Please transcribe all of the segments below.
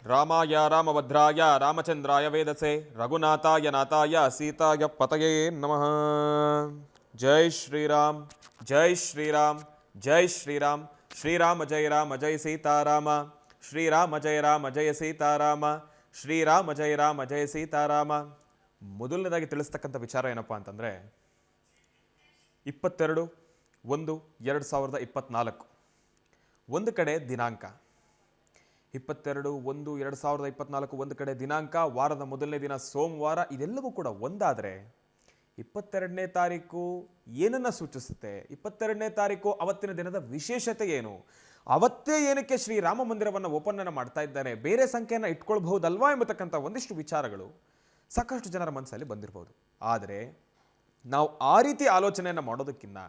ರಾಮಾಯ ರಾಮಭದ್ರಾಯ ರಾಮಚಂದ್ರಾಯ ವೇದಸೆ ರಘುನಾಥಾಯ ನಾಥಾಯ ಸೀತಾಯ ಪತಯೇ ನಮಃ. ಜೈ ಶ್ರೀರಾಮ್, ಜೈ ಶ್ರೀರಾಮ್, ಜೈ ಶ್ರೀರಾಮ್. ಶ್ರೀರಾಮ ಜಯ ರಾಮ ಜಯ ಸೀತಾರಾಮ, ಶ್ರೀರಾಮ ಜಯ ರಾಮ ಜಯ ಸೀತಾರಾಮ, ಶ್ರೀರಾಮ ಜಯ ರಾಮ ಜಯ ಸೀತಾರಾಮ. ಮೊದಲನೇದಾಗಿ ತಿಳಿಸ್ತಕ್ಕಂಥ ವಿಚಾರ ಏನಪ್ಪಾ ಅಂತಂದರೆ 22/1/2024 ಒಂದು ಕಡೆ ದಿನಾಂಕ 22/1/2024 ಒಂದು ಕಡೆ ದಿನಾಂಕ, ವಾರದ ಮೊದಲನೇ ದಿನ ಸೋಮವಾರ. ಇದೆಲ್ಲವೂ ಕೂಡ ಒಂದಾದರೆ 22ನೇ ತಾರೀಕು ಏನನ್ನು ಸೂಚಿಸುತ್ತೆ? 22ನೇ ತಾರೀಕು ಅವತ್ತಿನ ದಿನದ ವಿಶೇಷತೆ ಏನು? ಅವತ್ತೇ ಏನಕ್ಕೆ ಶ್ರೀರಾಮ ಮಂದಿರವನ್ನು ಓಪನ್ ಮಾಡ್ತಾ ಇದ್ದಾರೆ? ಬೇರೆ ಸಂಖ್ಯೆಯನ್ನು ಇಟ್ಕೊಳ್ಬಹುದಲ್ವಾ ಎಂಬತಕ್ಕಂಥ ಒಂದಿಷ್ಟು ವಿಚಾರಗಳು ಸಾಕಷ್ಟು ಜನರ ಮನಸ್ಸಲ್ಲಿ ಬಂದಿರಬಹುದು. ಆದರೆ ನಾವು ಆ ರೀತಿ ಆಲೋಚನೆಯನ್ನು ಮಾಡೋದಕ್ಕಿಂತ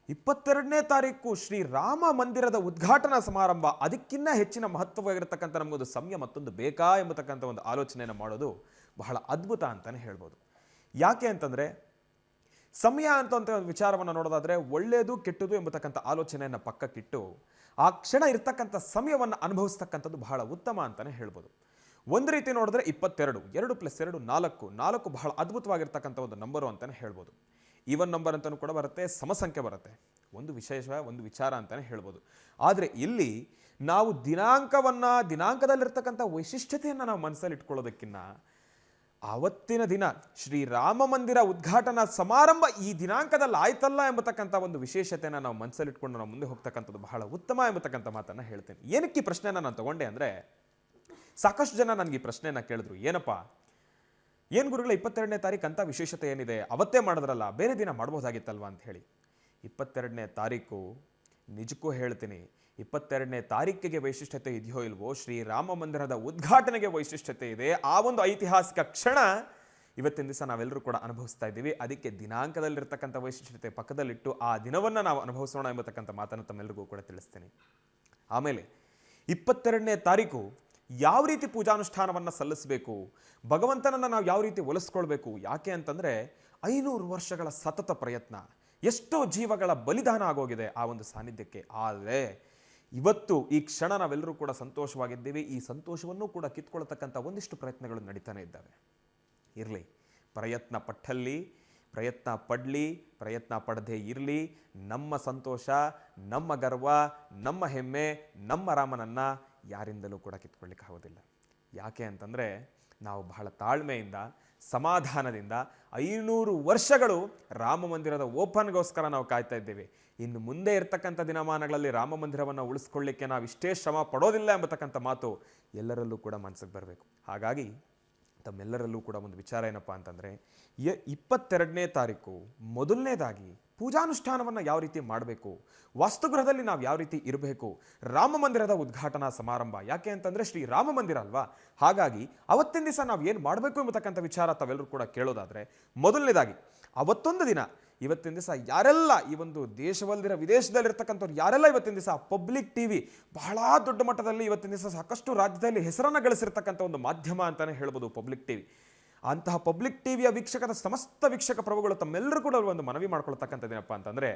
22ನೇ ತಾರೀಕು ಶ್ರೀರಾಮ ಮಂದಿರದ ಉದ್ಘಾಟನಾ ಸಮಾರಂಭ, ಅದಕ್ಕಿಂತ ಹೆಚ್ಚಿನ ಮಹತ್ವವಾಗಿರತಕ್ಕಂಥ ನಮಗೊಂದು ಸಮಯ ಮತ್ತೊಂದು ಬೇಕಾ ಎಂಬತಕ್ಕಂಥ ಒಂದು ಆಲೋಚನೆಯನ್ನು ಮಾಡೋದು ಬಹಳ ಅದ್ಭುತ ಅಂತಲೇ ಹೇಳ್ಬೋದು. ಯಾಕೆ ಅಂತಂದರೆ ಸಮಯ ಅಂತ ಒಂದು ವಿಚಾರವನ್ನು ನೋಡೋದಾದರೆ ಒಳ್ಳೆಯದು ಕೆಟ್ಟದು ಎಂಬತಕ್ಕಂಥ ಆಲೋಚನೆಯನ್ನು ಪಕ್ಕಕ್ಕಿಟ್ಟು ಆ ಕ್ಷಣ ಇರ್ತಕ್ಕಂಥ ಸಮಯವನ್ನು ಅನುಭವಿಸ್ತಕ್ಕಂಥದ್ದು ಬಹಳ ಉತ್ತಮ ಅಂತಲೇ ಹೇಳ್ಬೋದು. ಒಂದು ರೀತಿ ನೋಡಿದ್ರೆ 22, 2 + 2 4 ಬಹಳ ಅದ್ಭುತವಾಗಿರ್ತಕ್ಕಂಥ ಒಂದು ನಂಬರು ಅಂತಲೇ ಹೇಳ್ಬೋದು. ಈವನ್ ನಂಬರ್ ಅಂತಲೂ ಕೂಡ ಬರುತ್ತೆ, ಸಮಸಂಖ್ಯೆ ಬರುತ್ತೆ. ಒಂದು ವಿಶೇಷ ಒಂದು ವಿಚಾರ ಅಂತಲೇ ಹೇಳ್ಬೋದು. ಆದರೆ ಇಲ್ಲಿ ನಾವು ದಿನಾಂಕದಲ್ಲಿರ್ತಕ್ಕಂಥ ವೈಶಿಷ್ಟ್ಯತೆಯನ್ನು ನಾವು ಮನಸ್ಸಲ್ಲಿ ಇಟ್ಕೊಳ್ಳೋದಕ್ಕಿಂತ ಆವತ್ತಿನ ದಿನ ಶ್ರೀರಾಮ ಮಂದಿರ ಉದ್ಘಾಟನಾ ಸಮಾರಂಭ ಈ ದಿನಾಂಕದಲ್ಲಿ ಆಯ್ತಲ್ಲ ಎಂಬತಕ್ಕಂಥ ಒಂದು ವಿಶೇಷತೆಯನ್ನು ನಾವು ಮನಸ್ಸಲ್ಲಿ ಇಟ್ಕೊಂಡು ನಾವು ಮುಂದೆ ಹೋಗ್ತಕ್ಕಂಥದ್ದು ಬಹಳ ಉತ್ತಮ ಎಂಬತಕ್ಕಂಥ ಮಾತನ್ನು ಹೇಳ್ತೇನೆ. ಏನಕ್ಕೆ ಈ ಪ್ರಶ್ನೆಯನ್ನು ನಾನು ತಗೊಂಡೆ ಅಂದರೆ, ಸಾಕಷ್ಟು ಜನ ನನಗೆ ಈ ಪ್ರಶ್ನೆಯನ್ನು ಕೇಳಿದ್ರು, ಏನಪ್ಪ ಏನು ಗುರುಗಳ 22ನೇ ತಾರೀಕು ಅಂತ ವಿಶೇಷತೆ ಏನಿದೆ, ಅವತ್ತೇ ಮಾಡಿದ್ರಲ್ಲ, ಬೇರೆ ದಿನ ಮಾಡ್ಬೋದಾಗಿತ್ತಲ್ವ ಅಂತ ಹೇಳಿ. 22ನೇ ತಾರೀಕು ನಿಜಕ್ಕೂ ಹೇಳ್ತೀನಿ, 22ನೇ ತಾರೀಕಿಗೆ ವೈಶಿಷ್ಟ್ಯತೆ ಇದೆಯೋ ಇಲ್ವೋ, ಶ್ರೀರಾಮ ಮಂದಿರದ ಉದ್ಘಾಟನೆಗೆ ವೈಶಿಷ್ಟ್ಯತೆ ಇದೆ. ಆ ಒಂದು ಐತಿಹಾಸಿಕ ಕ್ಷಣ ಇವತ್ತಿನ ದಿವಸ ನಾವೆಲ್ಲರೂ ಕೂಡ ಅನುಭವಿಸ್ತಾ ಇದ್ದೀವಿ. ಅದಕ್ಕೆ ದಿನಾಂಕದಲ್ಲಿರ್ತಕ್ಕಂಥ ವೈಶಿಷ್ಟ್ಯತೆ ಪಕ್ಕದಲ್ಲಿಟ್ಟು ಆ ದಿನವನ್ನು ನಾವು ಅನುಭವಿಸೋಣ ಎಂಬತಕ್ಕಂಥ ಮಾತನ್ನು ತಮ್ಮೆಲ್ಲರಿಗೂ ಕೂಡ ತಿಳಿಸ್ತೀನಿ. ಆಮೇಲೆ 22ನೇ ತಾರೀಕು ಯಾವ ರೀತಿ ಪೂಜಾನುಷ್ಠಾನವನ್ನು ಸಲ್ಲಿಸಬೇಕು, ಭಗವಂತನನ್ನು ನಾವು ಯಾವ ರೀತಿ ಒಲಿಸ್ಕೊಳ್ಬೇಕು. ಯಾಕೆ ಅಂತಂದರೆ 500 ವರ್ಷಗಳ ಸತತ ಪ್ರಯತ್ನ, ಎಷ್ಟೋ ಜೀವಗಳ ಬಲಿದಾನ ಆಗೋಗಿದೆ ಆ ಒಂದು ಸಾನ್ನಿಧ್ಯಕ್ಕೆ. ಆದರೆ ಇವತ್ತು ಈ ಕ್ಷಣ ನಾವೆಲ್ಲರೂ ಕೂಡ ಸಂತೋಷವಾಗಿದ್ದೀವಿ. ಈ ಸಂತೋಷವನ್ನು ಕೂಡ ಕಿತ್ಕೊಳ್ತಕ್ಕಂಥ ಒಂದಿಷ್ಟು ಪ್ರಯತ್ನಗಳು ನಡೀತಾನೆ ಇದ್ದಾವೆ. ಇರಲಿ, ಪ್ರಯತ್ನ ಪಟ್ಟಲ್ಲಿ, ಪ್ರಯತ್ನ ಪಡಲಿ, ಪ್ರಯತ್ನ ಪಡದೇ ಇರಲಿ, ನಮ್ಮ ಸಂತೋಷ, ನಮ್ಮ ಗರ್ವ, ನಮ್ಮ ಹೆಮ್ಮೆ, ನಮ್ಮ ರಾಮನನ್ನು ಯಾರಿಂದಲೂ ಕೂಡ ಕಿತ್ಕೊಳ್ಳಿಕ್ಕೆ ಆಗೋದಿಲ್ಲ. ಯಾಕೆ ಅಂತಂದರೆ ನಾವು ಬಹಳ ತಾಳ್ಮೆಯಿಂದ, ಸಮಾಧಾನದಿಂದ 500 ವರ್ಷಗಳು ರಾಮ ಮಂದಿರದ ಓಪನ್ಗೋಸ್ಕರ ನಾವು ಕಾಯ್ತಾ ಇದ್ದೇವೆ. ಇನ್ನು ಮುಂದೆ ಇರ್ತಕ್ಕಂಥ ದಿನಮಾನಗಳಲ್ಲಿ ರಾಮ ಮಂದಿರವನ್ನು ಉಳಿಸ್ಕೊಳ್ಳಿಕ್ಕೆ ನಾವು ಇಷ್ಟೇ ಶ್ರಮ ಪಡೋದಿಲ್ಲ ಎಂಬತಕ್ಕಂಥ ಮಾತು ಎಲ್ಲರಲ್ಲೂ ಕೂಡ ಮನಸ್ಸಿಗೆ ಬರಬೇಕು. ಹಾಗಾಗಿ ತಮ್ಮೆಲ್ಲರಲ್ಲೂ ಕೂಡ ಒಂದು ವಿಚಾರ ಏನಪ್ಪ ಅಂತಂದರೆ, 22ನೇ ತಾರೀಕು ಮೊದಲನೇದಾಗಿ ಪೂಜಾನುಷ್ಠಾನವನ್ನು ಯಾವ ರೀತಿ ಮಾಡಬೇಕು, ವಾಸ್ತುಗೃಹದಲ್ಲಿ ನಾವು ಯಾವ ರೀತಿ ಇರಬೇಕು, ರಾಮ ಮಂದಿರದ ಉದ್ಘಾಟನಾ ಸಮಾರಂಭ. ಯಾಕೆ ಅಂತಂದರೆ ಶ್ರೀರಾಮ ಮಂದಿರ ಅಲ್ವಾ, ಹಾಗಾಗಿ ಅವತ್ತಿನ ದಿವಸ ನಾವು ಏನು ಮಾಡಬೇಕು ಎಂಬತಕ್ಕಂಥ ವಿಚಾರ ತಾವೆಲ್ಲರೂ ಕೂಡ ಕೇಳೋದಾದರೆ, ಮೊದಲನೇದಾಗಿ ಅವತ್ತೊಂದು ದಿನ, ಇವತ್ತಿನ ದಿವಸ ಯಾರೆಲ್ಲ ಈ ಒಂದು ದೇಶವಲ್ದಿರ ವಿದೇಶದಲ್ಲಿರ್ತಕ್ಕಂಥವ್ರು ಯಾರೆಲ್ಲ ಇವತ್ತಿನ ದಿವಸ ಪಬ್ಲಿಕ್ ಟಿವಿ ಬಹಳ ದೊಡ್ಡ ಮಟ್ಟದಲ್ಲಿ ಇವತ್ತಿನ ದಿವಸ ಸಾಕಷ್ಟು ರಾಜ್ಯದಲ್ಲಿ ಹೆಸರನ್ನು ಗಳಿಸಿರ್ತಕ್ಕಂಥ ಒಂದು ಮಾಧ್ಯಮ ಅಂತಲೇ ಹೇಳ್ಬೋದು ಪಬ್ಲಿಕ್ ಟಿವಿ. ಅಂತಹ ಪಬ್ಲಿಕ್ ಟಿವಿಯ ವೀಕ್ಷಕದ ಸಮಸ್ತ ವೀಕ್ಷಕ ಪ್ರಭುಗಳು ತಮ್ಮೆಲ್ಲರೂ ಕೂಡ ಒಂದು ಮನವಿ ಮಾಡ್ಕೊಳ್ತಕ್ಕಂಥದ್ದೇನಪ್ಪ ಅಂತಂದರೆ,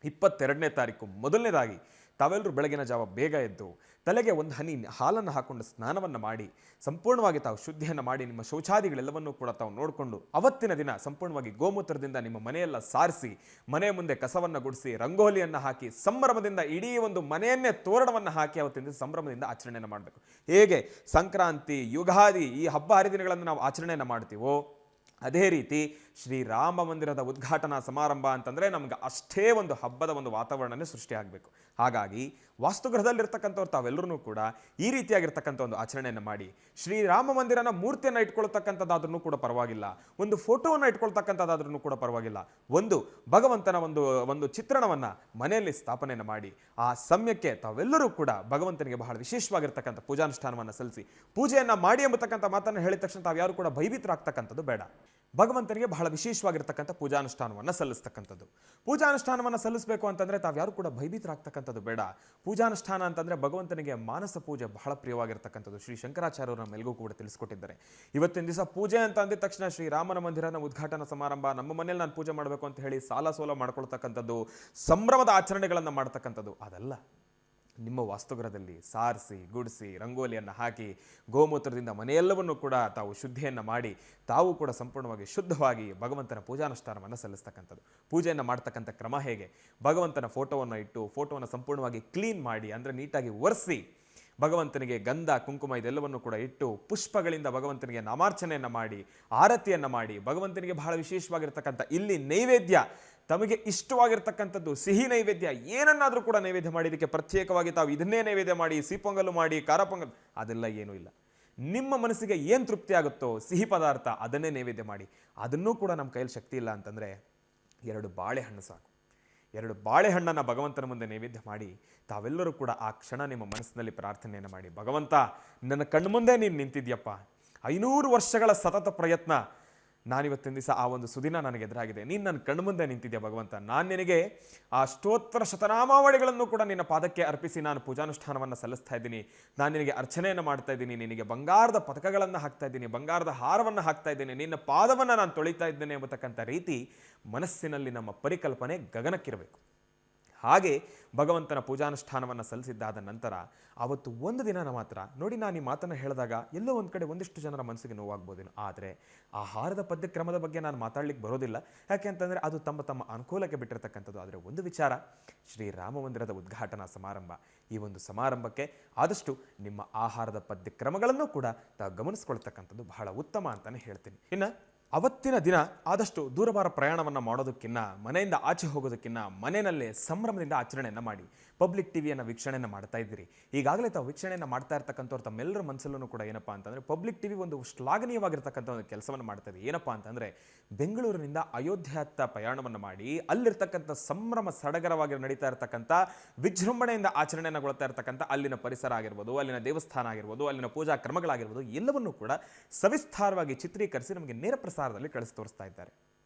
22ನೇ ತಾರೀಕು ಮೊದಲನೇದಾಗಿ ತಾವೆಲ್ಲರೂ ಬೆಳಗಿನ ಜಾವ ಬೇಗ ಎದ್ದು ತಲೆಗೆ ಒಂದು ಹನಿ ಹಾಲನ್ನು ಹಾಕೊಂಡು ಸ್ನಾನವನ್ನು ಮಾಡಿ ಸಂಪೂರ್ಣವಾಗಿ ತಾವು ಶುದ್ಧಿಯನ್ನು ಮಾಡಿ ನಿಮ್ಮ ಶೌಚಾದಿಗಳೆಲ್ಲವನ್ನೂ ಕೂಡ ತಾವು ನೋಡಿಕೊಂಡು ಅವತ್ತಿನ ದಿನ ಸಂಪೂರ್ಣವಾಗಿ ಗೋಮೂತ್ರದಿಂದ ನಿಮ್ಮ ಮನೆಯೆಲ್ಲ ಸಾರಿಸಿ, ಮನೆ ಮುಂದೆ ಕಸವನ್ನು ಗುಡಿಸಿ, ರಂಗೋಲಿಯನ್ನು ಹಾಕಿ ಸಂಭ್ರಮದಿಂದ ಇಡೀ ಒಂದು ಮನೆಯನ್ನೇ ತೋರಣವನ್ನು ಹಾಕಿ ಅವತ್ತಿನ ಸಂಭ್ರಮದಿಂದ ಆಚರಣೆಯನ್ನು ಮಾಡಬೇಕು. ಹೇಗೆ ಸಂಕ್ರಾಂತಿ, ಯುಗಾದಿ ಈ ಹಬ್ಬ ಹರಿದಿನಗಳನ್ನು ನಾವು ಆಚರಣೆಯನ್ನು ಮಾಡ್ತೀವೋ, ಅದೇ ರೀತಿ ಶ್ರೀರಾಮ ಮಂದಿರದ ಉದ್ಘಾಟನಾ ಸಮಾರಂಭ ಅಂತಂದರೆ ನಮಗೆ ಅಷ್ಟೇ ಒಂದು ಹಬ್ಬದ ಒಂದು ವಾತಾವರಣನೇ ಸೃಷ್ಟಿಯಾಗಬೇಕು. ಹಾಗಾಗಿ ವಾಸ್ತುಗೃಹದಲ್ಲಿರ್ತಕ್ಕಂಥವ್ರು ತಾವೆಲ್ಲರೂ ಕೂಡ ಈ ರೀತಿಯಾಗಿರ್ತಕ್ಕಂಥ ಒಂದು ಆಚರಣೆಯನ್ನು ಮಾಡಿ, ಶ್ರೀರಾಮ ಮಂದಿರನ ಮೂರ್ತಿಯನ್ನು ಇಟ್ಕೊಳ್ತಕ್ಕಂಥದ್ದಾದ್ರೂ ಕೂಡ ಪರವಾಗಿಲ್ಲ, ಒಂದು ಫೋಟೋವನ್ನು ಇಟ್ಕೊಳ್ತಕ್ಕಂಥದ್ದಾದ್ರೂ ಕೂಡ ಪರವಾಗಿಲ್ಲ, ಒಂದು ಭಗವಂತನ ಒಂದು ಚಿತ್ರಣವನ್ನು ಮನೆಯಲ್ಲಿ ಸ್ಥಾಪನೆಯನ್ನು ಮಾಡಿ ಆ ಸಮಯಕ್ಕೆ ತಾವೆಲ್ಲರೂ ಕೂಡ ಭಗವಂತನಿಗೆ ಬಹಳ ವಿಶೇಷವಾಗಿರ್ತಕ್ಕಂಥ ಪೂಜಾನುಷ್ಠಾನವನ್ನು ಸಲ್ಲಿಸಿ ಪೂಜೆಯನ್ನು ಮಾಡಿ ಎಂಬತಕ್ಕಂಥ ಮಾತನ್ನು ಹೇಳಿದ ತಕ್ಷಣ ತಾವ್ಯಾರು ಕೂಡ ಭಯಭೀತರಾಗ್ತಕ್ಕಂಥದ್ದು ಬೇಡ. ಭಗವಂತನಿಗೆ ಬಹಳ ವಿಶೇಷವಾಗಿರ್ತಕ್ಕಂಥ ಪೂಜಾನುಷ್ಠಾನವನ್ನು ಸಲ್ಲಿಸ್ತಕ್ಕಂಥದ್ದು. ಪೂಜಾನುಷ್ಠಾನವನ್ನು ಸಲ್ಲಿಸಬೇಕು ಅಂತಂದರೆ ತಾವ್ಯಾರು ಕೂಡ ಭಯಭೀತರಾಗ್ತಕ್ಕಂಥದ್ದು ಬೇಡ. ಪೂಜಾನುಷ್ಠಾನ ಅಂತಂದರೆ ಭಗವಂತನಿಗೆ ಮಾನಸ ಪೂಜೆ ಬಹಳ ಪ್ರಿಯವಾಗಿರ್ತಕ್ಕಂಥದ್ದು. ಶ್ರೀ ಶಂಕರಾಚಾರ್ಯರು ನಮ್ಮೆಲ್ಲರಿಗೂ ಕೂಡ ತಿಳಿಸ್ಕೊಟ್ಟಿದ್ದಾರೆ. ಇವತ್ತಿನ ದಿವಸ ಪೂಜೆ ಅಂತ ಅಂದಿದ ತಕ್ಷಣ ಶ್ರೀರಾಮನ ಮಂದಿರನ ಉದ್ಘಾಟನಾ ಸಮಾರಂಭ, ನಮ್ಮ ಮನೇಲಿ ನಾನು ಪೂಜೆ ಮಾಡಬೇಕು ಅಂತ ಹೇಳಿ ಸಾಲ ಸೋಲ ಮಾಡ್ಕೊಳ್ತಕ್ಕಂಥದ್ದು, ಸಂಭ್ರಮದ ಆಚರಣೆಗಳನ್ನು ಮಾಡ್ತಕ್ಕಂಥದ್ದು ಅದಲ್ಲ. ನಿಮ್ಮ ವಾಸ್ತುಗೃಹದಲ್ಲಿ ಸಾರಿಸಿ ಗುಡಿಸಿ ರಂಗೋಲಿಯನ್ನು ಹಾಕಿ ಗೋಮೂತ್ರದಿಂದ ಮನೆಯೆಲ್ಲವನ್ನು ಕೂಡ ತಾವು ಶುದ್ಧಿಯನ್ನು ಮಾಡಿ ತಾವು ಕೂಡ ಸಂಪೂರ್ಣವಾಗಿ ಶುದ್ಧವಾಗಿ ಭಗವಂತನ ಪೂಜಾನುಷ್ಠಾನವನ್ನು ಸಲ್ಲಿಸ್ತಕ್ಕಂಥದ್ದು. ಪೂಜೆಯನ್ನು ಮಾಡ್ತಕ್ಕಂಥ ಕ್ರಮ ಹೇಗೆ? ಭಗವಂತನ ಫೋಟೋವನ್ನು ಇಟ್ಟು ಫೋಟೋವನ್ನು ಸಂಪೂರ್ಣವಾಗಿ ಕ್ಲೀನ್ ಮಾಡಿ, ಅಂದರೆ ನೀಟಾಗಿ ಒರೆಸಿ, ಭಗವಂತನಿಗೆ ಗಂಧ ಕುಂಕುಮ ಇದೆಲ್ಲವನ್ನು ಕೂಡ ಇಟ್ಟು ಪುಷ್ಪಗಳಿಂದ ಭಗವಂತನಿಗೆ ನಾಮಾರ್ಚನೆಯನ್ನು ಮಾಡಿ ಆರತಿಯನ್ನು ಮಾಡಿ, ಭಗವಂತನಿಗೆ ಬಹಳ ವಿಶೇಷವಾಗಿರ್ತಕ್ಕಂಥ ಇಲ್ಲಿ ನೈವೇದ್ಯ ತಮಗೆ ಇಷ್ಟವಾಗಿರ್ತಕ್ಕಂಥದ್ದು ಸಿಹಿ ನೈವೇದ್ಯ ಏನನ್ನಾದರೂ ಕೂಡ ನೈವೇದ್ಯ ಮಾಡಿ, ಇದಕ್ಕೆ ಪ್ರತ್ಯೇಕವಾಗಿ ತಾವು ಇದನ್ನೇ ನೈವೇದ್ಯ ಮಾಡಿ, ಸಿಹಿ ಮಾಡಿ, ಖಾರ ಪೊಂಗಲ್ ಅದೆಲ್ಲ ಏನೂ ಇಲ್ಲ. ನಿಮ್ಮ ಮನಸ್ಸಿಗೆ ಏನು ತೃಪ್ತಿ ಆಗುತ್ತೋ ಸಿಹಿ ಪದಾರ್ಥ ಅದನ್ನೇ ನೈವೇದ್ಯ ಮಾಡಿ. ಅದನ್ನೂ ಕೂಡ ನಮ್ಮ ಕೈಯಲ್ಲಿ ಶಕ್ತಿ ಇಲ್ಲ ಅಂತಂದರೆ 2 ಬಾಳೆಹಣ್ಣು ಸಾಕು. 2 ಬಾಳೆಹಣ್ಣನ್ನು ಭಗವಂತನ ಮುಂದೆ ನೈವೇದ್ಯ ಮಾಡಿ ತಾವೆಲ್ಲರೂ ಕೂಡ ಆ ಕ್ಷಣ ನಿಮ್ಮ ಮನಸ್ಸಿನಲ್ಲಿ ಪ್ರಾರ್ಥನೆಯನ್ನು ಮಾಡಿ, ಭಗವಂತ ನನ್ನ ಕಣ್ಮುಂದೆ ನೀನು ನಿಂತಿದ್ಯಪ್ಪ, 500 ವರ್ಷಗಳ ಸತತ ಪ್ರಯತ್ನ, ನಾನಿವತ್ತಿನ ದಿವಸ ಆ ಒಂದು ಸುದಿನ ನನಗೆ ಎದುರಾಗಿದೆ, ನೀನು ನನ್ನ ಕಣ್ಮುಂದೆ ನಿಂತಿದ್ಯಾ ಭಗವಂತ, ನಾನು ನಿನಗೆ ಆ ಸ್ತೋತ್ರ ಶತನಾಮಾವಳಿಗಳನ್ನು ಕೂಡ ನಿನ್ನ ಪಾದಕ್ಕೆ ಅರ್ಪಿಸಿ ನಾನು ಪೂಜಾನುಷ್ಠಾನವನ್ನು ಸಲ್ಲಿಸ್ತಾ ಇದ್ದೀನಿ, ನಾನು ನಿನಗೆ ಅರ್ಚನೆಯನ್ನು ಮಾಡ್ತಾ ಇದ್ದೀನಿ, ನಿನಗೆ ಬಂಗಾರದ ಪದಕಗಳನ್ನು ಹಾಕ್ತಾ ಇದ್ದೀನಿ, ಬಂಗಾರದ ಹಾರವನ್ನು ಹಾಕ್ತಾ ಇದ್ದೀನಿ, ನಿನ್ನ ಪಾದವನ್ನು ನಾನು ತೊಳಿತಾ ಇದ್ದೇನೆ ಎಂಬತಕ್ಕಂಥ ರೀತಿ ಮನಸ್ಸಿನಲ್ಲಿ ನಮ್ಮ ಪರಿಕಲ್ಪನೆ ಗಗನಕ್ಕಿರಬೇಕು. ಹಾಗೆ ಭಗವಂತನ ಪೂಜಾನುಷ್ಠಾನವನ್ನು ಸಲ್ಲಿಸಿದ್ದಾದ ನಂತರ ಅವತ್ತು ಒಂದು ದಿನ ಮಾತ್ರ ನೋಡಿ, ನಾನು ಈ ಮಾತನ್ನು ಹೇಳಿದಾಗ ಎಲ್ಲೋ ಒಂದು ಕಡೆ ಒಂದಿಷ್ಟು ಜನರ ಮನಸ್ಸಿಗೆ ನೋವಾಗ್ಬೋದೇನು, ಆದರೆ ಆಹಾರದ ಪದ್ಯಕ್ರಮದ ಬಗ್ಗೆ ನಾನು ಮಾತಾಡ್ಲಿಕ್ಕೆ ಬರೋದಿಲ್ಲ. ಯಾಕೆ ಅಂತಂದರೆ ಅದು ತಮ್ಮ ತಮ್ಮ ಅನುಕೂಲಕ್ಕೆ ಬಿಟ್ಟಿರ್ತಕ್ಕಂಥದ್ದು. ಆದರೆ ಒಂದು ವಿಚಾರ, ಶ್ರೀರಾಮ ಮಂದಿರದ ಉದ್ಘಾಟನಾ ಸಮಾರಂಭ, ಈ ಒಂದು ಸಮಾರಂಭಕ್ಕೆ ಆದಷ್ಟು ನಿಮ್ಮ ಆಹಾರದ ಪದ್ಯಕ್ರಮಗಳನ್ನು ಕೂಡ ತಾವು ಗಮನಿಸ್ಕೊಳ್ತಕ್ಕಂಥದ್ದು ಬಹಳ ಉತ್ತಮ ಅಂತಲೇ ಹೇಳ್ತೀನಿ. ಇನ್ನು ಅವತ್ತಿನ ದಿನ ಆದಷ್ಟು ದೂರವಾರ ಪ್ರಯಾಣವನ್ನು ಮಾಡೋದಕ್ಕಿಂತ, ಮನೆಯಿಂದ ಆಚೆ ಹೋಗೋದಕ್ಕಿಂತ ಮನೆಯಲ್ಲೇ ಸಂಭ್ರಮದಿಂದ ಆಚರಣೆಯನ್ನು ಮಾಡಿ. ಪಬ್ಲಿಕ್ ಟಿವಿಯನ್ನು ವೀಕ್ಷಣೆಯನ್ನು ಮಾಡ್ತಾ ಇದ್ದೀರಿ, ಈಗಾಗಲೇ ತಾವು ವೀಕ್ಷಣೆಯನ್ನು ಮಾಡ್ತಾ ಇರ್ತಕ್ಕಂಥವ್ರು ತಮ್ಮೆಲ್ಲರ ಮನಸ್ಸಲ್ಲೂ ಕೂಡ ಏನಪ್ಪ ಅಂತಂದರೆ ಪಬ್ಲಿಕ್ ಟಿವಿ ಒಂದು ಶ್ಲಾಘನೀಯವಾಗಿರ್ತಕ್ಕಂಥ ಒಂದು ಕೆಲಸವನ್ನು ಮಾಡ್ತಾ ಇದೆ. ಏನಪ್ಪ ಅಂತಂದರೆ ಬೆಂಗಳೂರಿನಿಂದ ಅಯೋಧ್ಯೆಯತ್ತ ಪ್ರಯಾಣವನ್ನು ಮಾಡಿ ಅಲ್ಲಿರ್ತಕ್ಕಂಥ ಸಂಭ್ರಮ ಸಡಗರವಾಗಿ ನಡೀತಾ ಇರತಕ್ಕಂಥ ವಿಜೃಂಭಣೆಯಿಂದ ಆಚರಣೆಗೊಳ್ತಾ ಇರತಕ್ಕಂಥ ಅಲ್ಲಿನ ಪರಿಸರ ಆಗಿರ್ಬೋದು, ಅಲ್ಲಿನ ದೇವಸ್ಥಾನ ಆಗಿರ್ಬೋದು, ಅಲ್ಲಿನ ಪೂಜಾ ಕ್ರಮಗಳಾಗಿರ್ಬೋದು ಎಲ್ಲವನ್ನೂ ಕೂಡ ಸವಿಸ್ತಾರವಾಗಿ ಚಿತ್ರೀಕರಿಸಿ ನಮಗೆ ನೇರ ಪ್ರಸಾರದಲ್ಲಿ ಕಳಿಸಿ ತೋರಿಸ್ತಾ ಇದ್ದಾರೆ.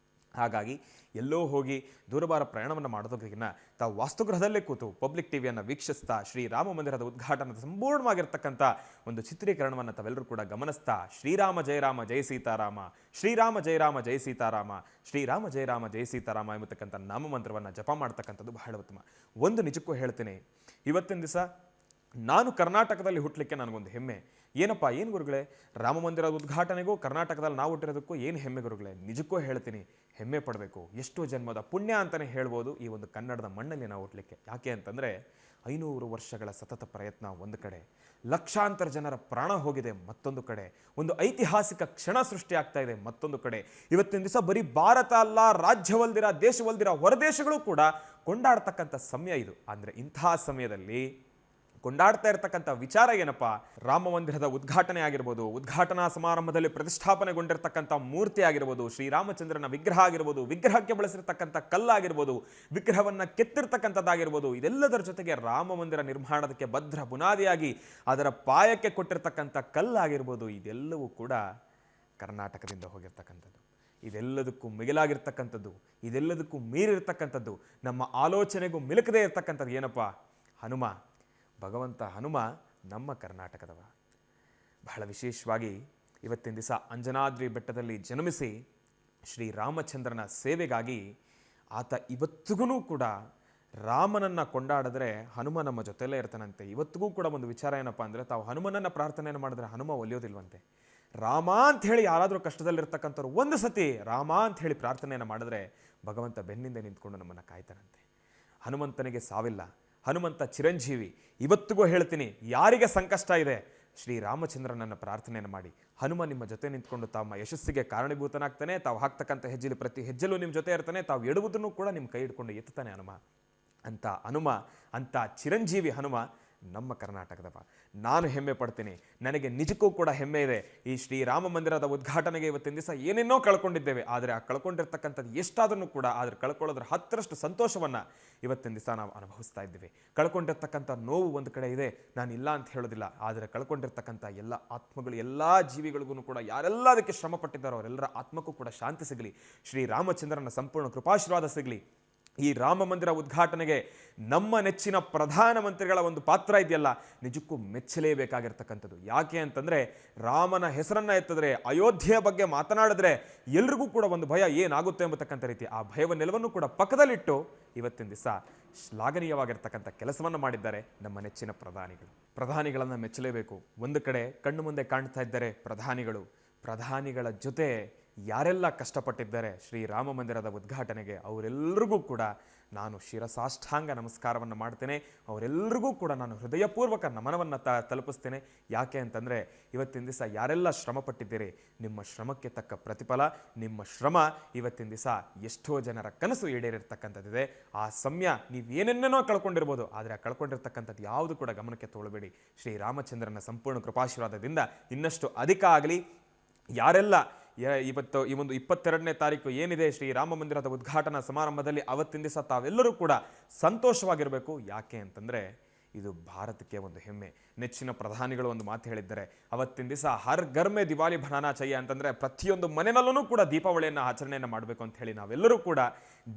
ಹಾಗಾಗಿ ಎಲ್ಲೋ ಹೋಗಿ ದೂರವಾರ ಪ್ರಯಾಣವನ್ನು ಮಾಡೋದಕ್ಕಿಂತ ತಾವು ವಾಸ್ತುಗೃಹದಲ್ಲೇ ಕೂತು ಪಬ್ಲಿಕ್ ಟಿವಿಯನ್ನು ವೀಕ್ಷಿಸ್ತಾ ಶ್ರೀರಾಮ ಮಂದಿರದ ಉದ್ಘಾಟನದ ಸಂಪೂರ್ಣವಾಗಿರ್ತಕ್ಕಂಥ ಒಂದು ಚಿತ್ರೀಕರಣವನ್ನು ತಾವೆಲ್ಲರೂ ಕೂಡ ಗಮನಿಸ್ತಾ ಶ್ರೀರಾಮ ಜಯ ರಾಮ ಜಯ ಸೀತಾರಾಮ, ಶ್ರೀರಾಮ ಜಯ ರಾಮ ಜಯ ಸೀತಾರಾಮ, ಶ್ರೀರಾಮ ಜಯ ರಾಮ ಜಯ ಸೀತಾರಾಮ ಎಂಬತಕ್ಕಂಥ ನಾಮಮಂತ್ರವನ್ನು ಜಪ ಮಾಡ್ತಕ್ಕಂಥದ್ದು ಬಹಳ ಉತ್ತಮ. ಒಂದು ನಿಜಕ್ಕೂ ಹೇಳ್ತೀನಿ, ಇವತ್ತಿನ ದಿವಸ ನಾನು ಕರ್ನಾಟಕದಲ್ಲಿ ಹುಟ್ಟಲಿಕ್ಕೆ ನನಗೊಂದು ಹೆಮ್ಮೆ. ಏನಪ್ಪ, ಏನು ಗುರುಗಳೇ, ರಾಮ ಮಂದಿರದ ಉದ್ಘಾಟನೆಗೂ ಕರ್ನಾಟಕದಲ್ಲಿ ನಾವು ಹುಟ್ಟಿರೋದಕ್ಕೂ ಏನು ಹೆಮ್ಮೆ ಗುರುಗಳೇ? ನಿಜಕ್ಕೂ ಹೇಳ್ತೀನಿ, ಹೆಮ್ಮೆ ಪಡಬೇಕು. ಎಷ್ಟೋ ಜನ್ಮದ ಪುಣ್ಯ ಅಂತಲೇ ಹೇಳ್ಬೋದು ಈ ಒಂದು ಕನ್ನಡದ ಮಣ್ಣಲ್ಲಿ ನಾವು ಹುಟ್ಟಲಿಕ್ಕೆ. ಯಾಕೆ ಅಂತಂದರೆ 500 ವರ್ಷಗಳ ಸತತ ಪ್ರಯತ್ನ ಒಂದು ಕಡೆ, ಲಕ್ಷಾಂತರ ಜನರ ಪ್ರಾಣ ಹೋಗಿದೆ ಮತ್ತೊಂದು ಕಡೆ, ಒಂದು ಐತಿಹಾಸಿಕ ಕ್ಷಣ ಸೃಷ್ಟಿ ಆಗ್ತಾ ಇದೆ ಮತ್ತೊಂದು ಕಡೆ. ಇವತ್ತಿನ ದಿವಸ ಬರೀ ಭಾರತ ಅಲ್ಲ, ರಾಜ್ಯವಲ್ದಿರ ದೇಶವಲ್ದಿರ ಹೊರದೇಶಗಳು ಕೂಡ ಕೊಂಡಾಡ್ತಕ್ಕಂಥ ಸಮಯ ಇದು. ಅಂದರೆ ಇಂತಹ ಸಮಯದಲ್ಲಿ ಕೊಂಡಾಡ್ತಾ ಇರತಕ್ಕಂಥ ವಿಚಾರ ಏನಪ್ಪ, ರಾಮ ಮಂದಿರದ ಉದ್ಘಾಟನೆ ಆಗಿರ್ಬೋದು, ಉದ್ಘಾಟನಾ ಸಮಾರಂಭದಲ್ಲಿ ಪ್ರತಿಷ್ಠಾಪನೆಗೊಂಡಿರ್ತಕ್ಕಂಥ ಮೂರ್ತಿ ಆಗಿರ್ಬೋದು, ಶ್ರೀರಾಮಚಂದ್ರನ ವಿಗ್ರಹ ಆಗಿರ್ಬೋದು, ವಿಗ್ರಹಕ್ಕೆ ಬಳಸಿರ್ತಕ್ಕಂಥ ಕಲ್ಲಾಗಿರ್ಬೋದು, ವಿಗ್ರಹವನ್ನು ಕೆತ್ತಿರ್ತಕ್ಕಂಥದ್ದಾಗಿರ್ಬೋದು, ಇದೆಲ್ಲದರ ಜೊತೆಗೆ ರಾಮ ಮಂದಿರ ನಿರ್ಮಾಣದಕ್ಕೆ ಭದ್ರ ಬುನಾದಿಯಾಗಿ ಅದರ ಪಾಯಕ್ಕೆ ಕೊಟ್ಟಿರ್ತಕ್ಕಂಥ ಕಲ್ಲಾಗಿರ್ಬೋದು, ಇದೆಲ್ಲವೂ ಕೂಡ ಕರ್ನಾಟಕದಿಂದ ಹೋಗಿರ್ತಕ್ಕಂಥದ್ದು. ಇದೆಲ್ಲದಕ್ಕೂ ಮಿಗಿಲಾಗಿರ್ತಕ್ಕಂಥದ್ದು, ಇದೆಲ್ಲದಕ್ಕೂ ಮೀರಿರ್ತಕ್ಕಂಥದ್ದು, ನಮ್ಮ ಆಲೋಚನೆಗೂ ಮಿಲುಕದೇ ಇರ್ತಕ್ಕಂಥದ್ದು ಏನಪ್ಪ, ಹನುಮ. ಭಗವಂತ ಹನುಮ ನಮ್ಮ ಕರ್ನಾಟಕದವ. ಬಹಳ ವಿಶೇಷವಾಗಿ ಇವತ್ತಿನ ದಿವಸ ಅಂಜನಾದ್ರಿ ಬೆಟ್ಟದಲ್ಲಿ ಜನ್ಮಿಸಿ ಶ್ರೀರಾಮಚಂದ್ರನ ಸೇವೆಗಾಗಿ ಆತ ಇವತ್ತಿಗೂ ಕೂಡ ರಾಮನನ್ನು ಕೊಂಡಾಡಿದ್ರೆ ಹನುಮ ನಮ್ಮ ಜೊತೆಲೇ ಇರ್ತಾನಂತೆ. ಇವತ್ತಿಗೂ ಕೂಡ ಒಂದು ವಿಚಾರ ಏನಪ್ಪ ಅಂದರೆ, ತಾವು ಹನುಮನನ್ನು ಪ್ರಾರ್ಥನೆಯನ್ನು ಮಾಡಿದ್ರೆ ಹನುಮ ಒಲಿಯೋದಿಲ್ವಂತೆ. ರಾಮ ಅಂತ ಹೇಳಿ ಯಾರಾದರೂ ಕಷ್ಟದಲ್ಲಿರ್ತಕ್ಕಂಥವ್ರು ಒಂದು ಸತಿ ರಾಮ ಅಂತ ಹೇಳಿ ಪ್ರಾರ್ಥನೆಯನ್ನು ಮಾಡಿದ್ರೆ ಭಗವಂತ ಬೆನ್ನಿಂದ ನಿಂತ್ಕೊಂಡು ನಮ್ಮನ್ನು ಕಾಯ್ತಾನಂತೆ. ಹನುಮಂತನಿಗೆ ಸಾವಿಲ್ಲ, ಹನುಮಂತ ಚಿರಂಜೀವಿ. ಇವತ್ತಿಗೂ ಹೇಳ್ತೀನಿ, ಯಾರಿಗೆ ಸಂಕಷ್ಟ ಇದೆ ಶ್ರೀರಾಮಚಂದ್ರನನ್ನು ಪ್ರಾರ್ಥನೆಯನ್ನು ಮಾಡಿ. ಹನುಮ ನಿಮ್ಮ ಜೊತೆ ನಿಂತ್ಕೊಂಡು ತಮ್ಮ ಯಶಸ್ಸಿಗೆ ಕಾರಣೀಭೂತನಾಗ್ತಾನೆ. ತಾವು ಹಾಕ್ತಕ್ಕಂಥ ಹೆಜ್ಜೆಲಿ ಪ್ರತಿ ಹೆಜ್ಜೆಲೂ ನಿಮ್ಮ ಜೊತೆ ಇರ್ತಾನೆ. ತಾವು ಎಡುವುದನ್ನು ಕೂಡ ನಿಮ್ಮ ಕೈ ಹಿಡ್ಕೊಂಡು ಎತ್ತಾನೆ ಹನುಮ. ಅಂತ ಚಿರಂಜೀವಿ ಹನುಮ ನಮ್ಮ ಕರ್ನಾಟಕದವ. ನಾನು ಹೆಮ್ಮೆ ಪಡ್ತೀನಿ. ನನಗೆ ನಿಜಕ್ಕೂ ಕೂಡ ಹೆಮ್ಮೆ ಇದೆ. ಈ ಶ್ರೀರಾಮ ಮಂದಿರದ ಉದ್ಘಾಟನೆಗೆ ಇವತ್ತಿನ ದಿವಸ ಏನೇನೋ ಕಳ್ಕೊಂಡಿದ್ದೇವೆ, ಆದರೆ ಆ ಕಳ್ಕೊಂಡಿರ್ತಕ್ಕಂಥದ್ದು ಎಷ್ಟಾದ್ರೂ ಕೂಡ ಆದರೆ ಕಳ್ಕೊಳ್ಳೋದ್ರ 10ರಷ್ಟು ಸಂತೋಷವನ್ನು ಇವತ್ತಿನ ದಿವಸ ನಾವು ಅನುಭವಿಸ್ತಾ ಇದ್ದೀವಿ. ಕಳ್ಕೊಂಡಿರ್ತಕ್ಕಂಥ ನೋವು ಒಂದು ಕಡೆ ಇದೆ, ನಾನು ಇಲ್ಲ ಅಂತ ಹೇಳೋದಿಲ್ಲ, ಆದರೆ ಕಳ್ಕೊಂಡಿರ್ತಕ್ಕಂಥ ಎಲ್ಲ ಆತ್ಮಗಳು, ಎಲ್ಲ ಜೀವಿಗಳಿಗೂ ಕೂಡ ಯಾರೆಲ್ಲ ಅದಕ್ಕೆ ಶ್ರಮ ಪಟ್ಟಿದ್ದಾರೋ ಅವರೆಲ್ಲರ ಆತ್ಮಕ್ಕೂ ಕೂಡ ಶಾಂತಿ ಸಿಗಲಿ, ಶ್ರೀರಾಮಚಂದ್ರನ ಸಂಪೂರ್ಣ ಕೃಪಾಶೀರ್ವಾದ ಸಿಗಲಿ. ಈ ರಾಮ ಮಂದಿರ ಉದ್ಘಾಟನೆಗೆ ನಮ್ಮ ನೆಚ್ಚಿನ ಪ್ರಧಾನಮಂತ್ರಿಗಳ ಒಂದು ಪಾತ್ರ ಇದೆಯಲ್ಲ, ನಿಜಕ್ಕೂ ಮೆಚ್ಚಲೇಬೇಕಾಗಿರ್ತಕ್ಕಂಥದ್ದು. ಯಾಕೆ ಅಂತಂದರೆ, ರಾಮನ ಹೆಸರನ್ನು ಎತ್ತಿದ್ರೆ, ಅಯೋಧ್ಯೆಯ ಬಗ್ಗೆ ಮಾತನಾಡಿದ್ರೆ ಎಲ್ರಿಗೂ ಕೂಡ ಒಂದು ಭಯ ಏನಾಗುತ್ತೆ ಎಂಬತಕ್ಕಂಥ ರೀತಿ, ಆ ಭಯವನ್ನೆಲ್ಲವನ್ನೂ ಕೂಡ ಪಕ್ಕದಲ್ಲಿಟ್ಟು ಇವತ್ತಿನ ದಿವಸ ಶ್ಲಾಘನೀಯವಾಗಿರ್ತಕ್ಕಂಥ ಕೆಲಸವನ್ನು ಮಾಡಿದ್ದಾರೆ ನಮ್ಮ ನೆಚ್ಚಿನ ಪ್ರಧಾನಿಗಳನ್ನು ಮೆಚ್ಚಲೇಬೇಕು. ಒಂದು ಕಡೆ ಕಣ್ಣು ಮುಂದೆ ಕಾಣ್ತಾ ಇದ್ದಾರೆ ಪ್ರಧಾನಿಗಳ ಜೊತೆ ಯಾರೆಲ್ಲ ಕಷ್ಟಪಟ್ಟಿದ್ದಾರೆ ಶ್ರೀರಾಮ ಮಂದಿರದ ಉದ್ಘಾಟನೆಗೆ, ಅವರೆಲ್ಲರಿಗೂ ಕೂಡ ನಾನು ಶಿರಸಾಷ್ಟಾಂಗ ನಮಸ್ಕಾರವನ್ನು ಮಾಡ್ತೇನೆ. ಅವರೆಲ್ಲರಿಗೂ ಕೂಡ ನಾನು ಹೃದಯಪೂರ್ವಕ ನಮನವನ್ನು ತಲುಪಿಸ್ತೇನೆ. ಯಾಕೆ ಅಂತಂದರೆ, ಇವತ್ತಿನ ದಿವಸ ಯಾರೆಲ್ಲ ಶ್ರಮ ಪಟ್ಟಿದ್ದೀರಿ, ನಿಮ್ಮ ಶ್ರಮಕ್ಕೆ ತಕ್ಕ ಪ್ರತಿಫಲ, ನಿಮ್ಮ ಶ್ರಮ ಇವತ್ತಿನ ದಿವಸ ಎಷ್ಟೋ ಜನರ ಕನಸು ಈಡೇರಿರ್ತಕ್ಕಂಥದ್ದಿದೆ. ಆ ಸಮಯ ನೀವೇನೇನೇನೋ ಕಳ್ಕೊಂಡಿರ್ಬೋದು, ಆದರೆ ಆ ಕಳ್ಕೊಂಡಿರ್ತಕ್ಕಂಥದ್ದು ಯಾವುದು ಕೂಡ ಗಮನಕ್ಕೆ ತಗೊಳ್ಬೇಡಿ. ಶ್ರೀರಾಮಚಂದ್ರನ ಸಂಪೂರ್ಣ ಕೃಪಾಶೀರ್ವಾದದಿಂದ ಇನ್ನಷ್ಟು ಅಧಿಕ ಆಗಲಿ. ಯಾರೆಲ್ಲ ಇವತ್ತು ಈ ಒಂದು 22ನೇ ತಾರೀಕು ಏನಿದೆ ಶ್ರೀರಾಮ ಮಂದಿರದ ಉದ್ಘಾಟನಾ ಸಮಾರಂಭದಲ್ಲಿ, ಅವತ್ತಿನ ದಿವಸ ತಾವೆಲ್ಲರೂ ಕೂಡ ಸಂತೋಷವಾಗಿರಬೇಕು. ಯಾಕೆ ಅಂತಂದರೆ, ಇದು ಭಾರತಕ್ಕೆ ಒಂದು ಹೆಮ್ಮೆ. ನೆಚ್ಚಿನ ಪ್ರಧಾನಿಗಳು ಒಂದು ಮಾತು ಹೇಳಿದ್ದಾರೆ, ಅವತ್ತಿನ ದಿವಸ ಹರ್ ಘರ್ ಮೇ ದಿವಾಲಿ ಬನಾನಾ ಚಾಹಿಯೆ ಅಂತಂದರೆ, ಪ್ರತಿಯೊಂದು ಮನೆಯಲ್ಲೂ ಕೂಡ ದೀಪಾವಳಿಯನ್ನು ಆಚರಣೆಯನ್ನು ಮಾಡಬೇಕು ಅಂತ ಹೇಳಿ ನಾವೆಲ್ಲರೂ ಕೂಡ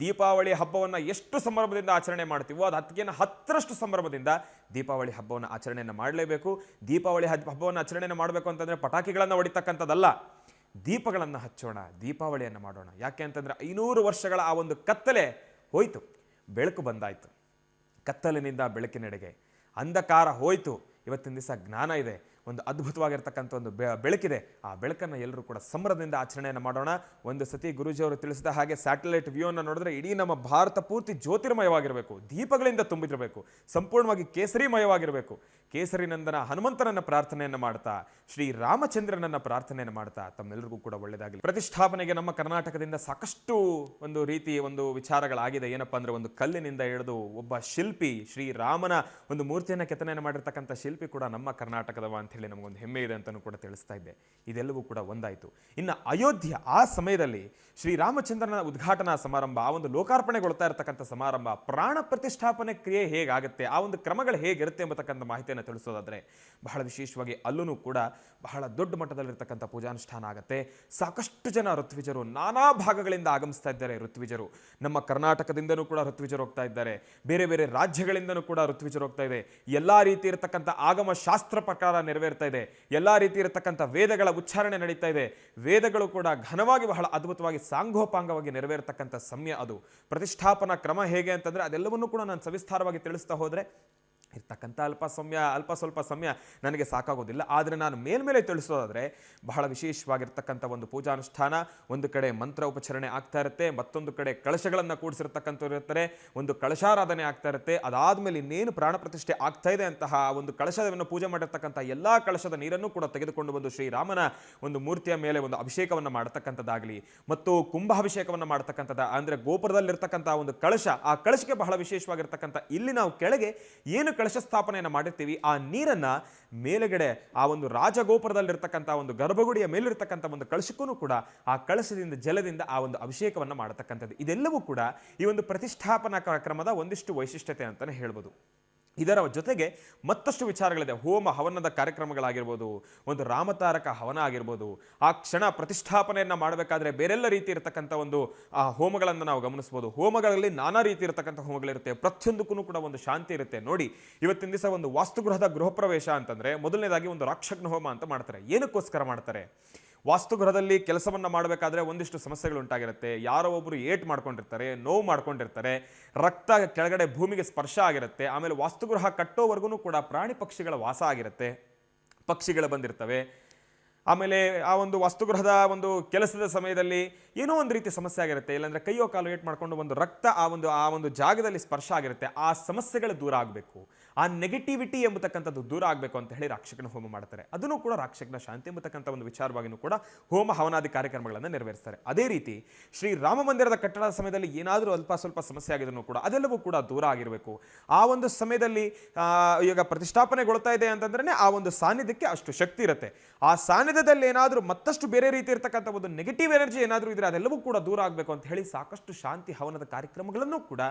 ದೀಪಾವಳಿ ಹಬ್ಬವನ್ನು ಎಷ್ಟು ಸಂಭ್ರಮದಿಂದ ಆಚರಣೆ ಮಾಡ್ತೀವೋ, ಅದು ಅದಕ್ಕಿಂತ 10ರಷ್ಟು ಸಂಭ್ರಮದಿಂದ ದೀಪಾವಳಿ ಹಬ್ಬವನ್ನು ಆಚರಣೆಯನ್ನು ಮಾಡಲೇಬೇಕು. ದೀಪಾವಳಿ ಹಬ್ಬವನ್ನು ಆಚರಣೆಯನ್ನು ಮಾಡಬೇಕು ಅಂತಂದರೆ ಪಟಾಕಿಗಳನ್ನು ಹೊಡಿತಕ್ಕಂಥದ್ದಲ್ಲ, ದೀಪಗಳನ್ನು ಹಚ್ಚೋಣ, ದೀಪಾವಳಿಯನ್ನು ಮಾಡೋಣ. ಯಾಕೆ ಅಂತಂದರೆ 500 ವರ್ಷಗಳ ಆ ಒಂದು ಕತ್ತಲೆ ಹೋಯಿತು, ಬೆಳಕು ಬಂದಾಯಿತು. ಕತ್ತಲಿನಿಂದ ಬೆಳಕಿನೆಡೆಗೆ ಅಂಧಕಾರ ಹೋಯಿತು. ಇವತ್ತಿನ ದಿವಸ ಜ್ಞಾನ ಇದೆ, ಒಂದು ಅದ್ಭುತವಾಗಿರ್ತಕ್ಕಂಥ ಒಂದು ಬೆಳಕಿದೆ. ಆ ಬೆಳಕನ್ನು ಎಲ್ಲರೂ ಕೂಡ ಸಂಭ್ರಮದಿಂದ ಆಚರಣೆಯನ್ನು ಮಾಡೋಣ. ಒಂದು ಸತಿ ಗುರೂಜಿಯವರು ತಿಳಿಸಿದ ಹಾಗೆ ಸ್ಯಾಟಲೈಟ್ ವ್ಯೂವನ್ನು ನೋಡಿದ್ರೆ ಇಡೀ ನಮ್ಮ ಭಾರತ ಪೂರ್ತಿ ಜ್ಯೋತಿರ್ಮಯವಾಗಿರಬೇಕು, ದೀಪಗಳಿಂದ ತುಂಬಿದಿರಬೇಕು, ಸಂಪೂರ್ಣವಾಗಿ ಕೇಸರಿಮಯವಾಗಿರಬೇಕು. ಕೇಸರಿನಂದನ ಹನುಮಂತನನ್ನ ಪ್ರಾರ್ಥನೆಯನ್ನು ಮಾಡ್ತಾ, ಶ್ರೀರಾಮಚಂದ್ರನನ್ನ ಪ್ರಾರ್ಥನೆಯನ್ನು ಮಾಡ್ತಾ ತಮ್ಮೆಲ್ಲರಿಗೂ ಕೂಡ ಒಳ್ಳೆಯದಾಗಲಿ. ಪ್ರತಿಷ್ಠಾಪನೆಗೆ ನಮ್ಮ ಕರ್ನಾಟಕದಿಂದ ಸಾಕಷ್ಟು ಒಂದು ಒಂದು ವಿಚಾರಗಳಾಗಿದೆ. ಏನಪ್ಪಾ ಅಂದ್ರೆ, ಒಂದು ಕಲ್ಲಿನಿಂದ ಹಿಡಿದು ಒಬ್ಬ ಶಿಲ್ಪಿ, ಶ್ರೀರಾಮನ ಒಂದು ಮೂರ್ತಿಯನ್ನು ಕೆತ್ತನೆಯನ್ನು ಮಾಡಿರ್ತಕ್ಕಂಥ ಶಿಲ್ಪಿ ಕೂಡ ನಮ್ಮ ಕರ್ನಾಟಕದವ ಅಂತ ಹೇಳಿ ನಮಗೊಂದು ಹೆಮ್ಮೆ ಇದೆ ಅಂತಲೂ ಕೂಡ ತಿಳಿಸ್ತಾ ಇದ್ದೆ. ಇದೆಲ್ಲವೂ ಕೂಡ ಒಂದಾಯಿತು. ಇನ್ನು ಅಯೋಧ್ಯೆ, ಆ ಸಮಯದಲ್ಲಿ ಶ್ರೀರಾಮಚಂದ್ರನ ಉದ್ಘಾಟನಾ ಸಮಾರಂಭ, ಆ ಒಂದು ಲೋಕಾರ್ಪಣೆಗೊಳ್ತಾ ಇರತಕ್ಕಂಥ ಸಮಾರಂಭ, ಪ್ರಾಣ ಪ್ರತಿಷ್ಠಾಪನೆ ಕ್ರಿಯೆ ಹೇಗಾಗುತ್ತೆ, ಆ ಒಂದು ಕ್ರಮಗಳು ಹೇಗಿರುತ್ತೆ ಎಂಬತಕ್ಕಂಥ ಮಾಹಿತಿಯನ್ನು ತಿಳಿಸೋದಾದ್ರೆ, ಬಹಳ ವಿಶೇಷವಾಗಿ ಅಲ್ಲೂ ಕೂಡ ಬಹಳ ದೊಡ್ಡ ಮಟ್ಟದಲ್ಲಿರ್ತಕ್ಕಂಥ ಪೂಜಾನುಷ್ಠಾನ ಆಗುತ್ತೆ. ಸಾಕಷ್ಟು ಜನ ಋತ್ವಿಜರು ನಾನಾ ಭಾಗಗಳಿಂದ ಆಗಮಿಸ್ತಾ ಇದ್ದಾರೆ. ಋತ್ವಿಜರು ನಮ್ಮ ಕರ್ನಾಟಕದಿಂದನೂ ಕೂಡ ಋತ್ವಿಜರು ಹೋಗ್ತಾ ಇದ್ದಾರೆ, ಬೇರೆ ಬೇರೆ ರಾಜ್ಯಗಳಿಂದನೂ ಕೂಡ ಋತ್ವಿಜರು ಹೋಗ್ತಾ ಇದೆ. ಎಲ್ಲಾ ರೀತಿ ಇರತಕ್ಕಂಥ ಆಗಮ ಶಾಸ್ತ್ರ ಪ್ರಕಾರ ನೆರವೇರ್ತಾ ಇದೆ. ಎಲ್ಲಾ ರೀತಿ ಇರತಕ್ಕಂಥ ವೇದಗಳ ಉಚ್ಚಾರಣೆ ನಡೀತಾ ಇದೆ. ವೇದಗಳು ಕೂಡ ಘನವಾಗಿ ಬಹಳ ಅದ್ಭುತವಾಗಿ ಸಾಂಗೋಪಾಂಗವಾಗಿ ನೆರವೇರ್ತಕ್ಕಂಥ ಸಮಯ ಅದು. ಪ್ರತಿಷ್ಠಾಪನಾ ಕ್ರಮ ಹೇಗೆ ಅಂತಂದ್ರೆ, ಅದೆಲ್ಲವನ್ನೂ ಕೂಡ ನಾನು ಸವಿಸ್ತಾರವಾಗಿ ತಿಳಿಸ್ತಾ ಹೋದ್ರೆ ಇರ್ತಕ್ಕಂಥ ಅಲ್ಪ ಸ್ವಲ್ಪ ಸಮಯ ನನಗೆ ಸಾಕಾಗೋದಿಲ್ಲ. ಆದರೆ ನಾನು ಮೇಲ್ಮೇಲೆ ತಿಳಿಸೋದಾದ್ರೆ, ಬಹಳ ವಿಶೇಷವಾಗಿರ್ತಕ್ಕಂಥ ಒಂದು ಪೂಜಾನುಷ್ಠಾನ, ಒಂದು ಕಡೆ ಮಂತ್ರ ಉಪಚರಣೆ ಆಗ್ತಾ ಇರುತ್ತೆ, ಮತ್ತೊಂದು ಕಡೆ ಕಳಶಗಳನ್ನು ಕೂಡಿಸಿರ್ತಕ್ಕಂಥವ್ರು ಇರ್ತಾರೆ, ಒಂದು ಕಳಶಾರಾಧನೆ ಆಗ್ತಾ ಇರುತ್ತೆ. ಅದಾದ್ಮೇಲೆ ಇನ್ನೇನು ಪ್ರಾಣ ಪ್ರತಿಷ್ಠೆ ಆಗ್ತಾ ಇದೆ ಅಂತಹ ಒಂದು ಕಳಶವನ್ನು ಪೂಜೆ ಮಾಡಿರ್ತಕ್ಕಂಥ ಎಲ್ಲಾ ಕಳಶದ ನೀರನ್ನು ಕೂಡ ತೆಗೆದುಕೊಂಡು ಬಂದು ಶ್ರೀರಾಮನ ಒಂದು ಮೂರ್ತಿಯ ಮೇಲೆ ಒಂದು ಅಭಿಷೇಕವನ್ನು ಮಾಡತಕ್ಕಂಥದ್ದಾಗಲಿ, ಮತ್ತು ಕುಂಭಾಭಿಷೇಕವನ್ನು ಮಾಡತಕ್ಕಂಥದ್ದು, ಅಂದ್ರೆ ಗೋಪುರದಲ್ಲಿರ್ತಕ್ಕಂಥ ಒಂದು ಕಳಶ, ಆ ಕಳಶಕ್ಕೆ ಬಹಳ ವಿಶೇಷವಾಗಿರ್ತಕ್ಕಂಥ, ಇಲ್ಲಿ ನಾವು ಕೆಳಗೆ ಏನು ಕಳಶ ಸ್ಥಾಪನೆಯನ್ನು ಮಾಡಿರ್ತೀವಿ, ಆ ನೀರನ್ನ ಮೇಲುಗಡೆ ಆ ಒಂದು ರಾಜಗೋಪುರದಲ್ಲಿರ್ತಕ್ಕಂಥ ಒಂದು ಗರ್ಭಗುಡಿಯ ಮೇಲಿರ್ತಕ್ಕಂಥ ಒಂದು ಕಳಶಕ್ಕೂ ಕೂಡ ಆ ಕಳಶದಿಂದ ಜಲದಿಂದ ಆ ಒಂದು ಅಭಿಷೇಕವನ್ನು ಮಾಡತಕ್ಕಂಥದ್ದು. ಇದೆಲ್ಲವೂ ಕೂಡ ಈ ಒಂದು ಪ್ರತಿಷ್ಠಾಪನಾ ಕಾರ್ಯಕ್ರಮದ ಒಂದಿಷ್ಟು ವೈಶಿಷ್ಟ್ಯತೆ ಅಂತಾನೆ ಹೇಳ್ಬೋದು. ಇದರ ಜೊತೆಗೆ ಮತ್ತಷ್ಟು ವಿಚಾರಗಳಿದೆ. ಹೋಮ ಹವನದ ಕಾರ್ಯಕ್ರಮಗಳಾಗಿರ್ಬೋದು, ಒಂದು ರಾಮತಾರಕ ಹವನ ಆಗಿರ್ಬೋದು, ಆ ಕ್ಷಣ ಪ್ರತಿಷ್ಠಾಪನೆಯನ್ನು ಮಾಡಬೇಕಾದ್ರೆ ಬೇರೆಲ್ಲ ರೀತಿ ಇರತಕ್ಕಂಥ ಒಂದು ಆ ಹೋಮಗಳನ್ನು ನಾವು ಗಮನಿಸ್ಬೋದು. ಹೋಮಗಳಲ್ಲಿ ನಾನಾ ರೀತಿ ಇರತಕ್ಕಂಥ ಹೋಮಗಳಿರುತ್ತೆ, ಪ್ರತಿಯೊಂದಕ್ಕೂ ಕೂಡ ಒಂದು ಶಾಂತಿ ಇರುತ್ತೆ. ನೋಡಿ, ಇವತ್ತಿನ ದಿವಸ ಒಂದು ವಾಸ್ತುಗೃಹದ ಗೃಹ ಪ್ರವೇಶ ಅಂತಂದ್ರೆ ಮೊದಲನೇದಾಗಿ ಒಂದು ರಾಕ್ಷಗ್ನ ಹೋಮ ಅಂತ ಮಾಡ್ತಾರೆ. ಏನಕ್ಕೋಸ್ಕರ ಮಾಡ್ತಾರೆ? ವಾಸ್ತುಗೃಹದಲ್ಲಿ ಕೆಲಸವನ್ನ ಮಾಡಬೇಕಾದ್ರೆ ಒಂದಿಷ್ಟು ಸಮಸ್ಯೆಗಳು ಉಂಟಾಗಿರುತ್ತೆ. ಯಾರೋ ಒಬ್ರು ಏಟ್ ಮಾಡ್ಕೊಂಡಿರ್ತಾರೆ, ನೋವು ಮಾಡ್ಕೊಂಡಿರ್ತಾರೆ, ರಕ್ತ ಕೆಳಗಡೆ ಭೂಮಿಗೆ ಸ್ಪರ್ಶ ಆಗಿರುತ್ತೆ. ಆಮೇಲೆ ವಾಸ್ತುಗೃಹ ಕಟ್ಟೋವರೆಗೂ ಕೂಡ ಪ್ರಾಣಿ ಪಕ್ಷಿಗಳ ವಾಸ ಆಗಿರುತ್ತೆ, ಪಕ್ಷಿಗಳು ಬಂದಿರ್ತವೆ. ಆಮೇಲೆ ಆ ಒಂದು ವಾಸ್ತುಗೃಹದ ಒಂದು ಕೆಲಸದ ಸಮಯದಲ್ಲಿ ಏನೋ ಒಂದು ರೀತಿ ಸಮಸ್ಯೆ ಆಗಿರುತ್ತೆ, ಇಲ್ಲಾಂದ್ರೆ ಕೈಯೋ ಕಾಲು ಏಟ್ ಮಾಡ್ಕೊಂಡು ಒಂದು ರಕ್ತ ಆ ಒಂದು ಜಾಗದಲ್ಲಿ ಸ್ಪರ್ಶ ಆಗಿರುತ್ತೆ. ಆ ಸಮಸ್ಯೆಗಳು ದೂರ ಆಗಬೇಕು, ಆ ನೆಗೆಟಿವಿಟಿ ಎಂಬತಕ್ಕಂಥದ್ದು ದೂರ ಆಗಬೇಕು ಅಂತ ಹೇಳಿ ರಾಕ್ಷಕನ ಹೋಮ ಮಾಡ್ತಾರೆ. ಅದನ್ನು ಕೂಡ ರಾಕ್ಷಕನ ಶಾಂತಿ ಎಂಬತಕ್ಕಂಥ ಒಂದು ವಿಚಾರವಾಗಿಯೂ ಕೂಡ ಹೋಮ ಹವನಾದಿ ಕಾರ್ಯಕ್ರಮಗಳನ್ನು ನೆರವೇರಿಸ್ತಾರೆ. ಅದೇ ರೀತಿ ಶ್ರೀರಾಮ ಮಂದಿರದ ಕಟ್ಟಡದ ಸಮಯದಲ್ಲಿ ಏನಾದರೂ ಅಲ್ಪ ಸ್ವಲ್ಪ ಸಮಸ್ಯೆ ಆಗಿದ್ರು ಕೂಡ ಅದೆಲ್ಲವೂ ಕೂಡ ದೂರ ಆಗಿರಬೇಕು. ಆ ಒಂದು ಸಮಯದಲ್ಲಿ ಈಗ ಪ್ರತಿಷ್ಠಾಪನೆಗೊಳ್ತಾ ಇದೆ ಅಂತಂದ್ರೆ ಆ ಒಂದು ಸಾನ್ನಿಧ್ಯಕ್ಕೆ ಅಷ್ಟು ಶಕ್ತಿ ಇರುತ್ತೆ. ಆ ಸಾನ್ನಿಧ್ಯದಲ್ಲಿ ಏನಾದರೂ ಮತ್ತಷ್ಟು ಬೇರೆ ರೀತಿ ಇರತಕ್ಕಂಥ ಒಂದು ನೆಗೆಟಿವ್ ಎನರ್ಜಿ ಏನಾದರೂ ಇದ್ರೆ ಅದೆಲ್ಲವೂ ಕೂಡ ದೂರ ಆಗಬೇಕು ಅಂತ ಹೇಳಿ ಸಾಕಷ್ಟು ಶಾಂತಿ ಹವನದ ಕಾರ್ಯಕ್ರಮಗಳನ್ನು ಕೂಡ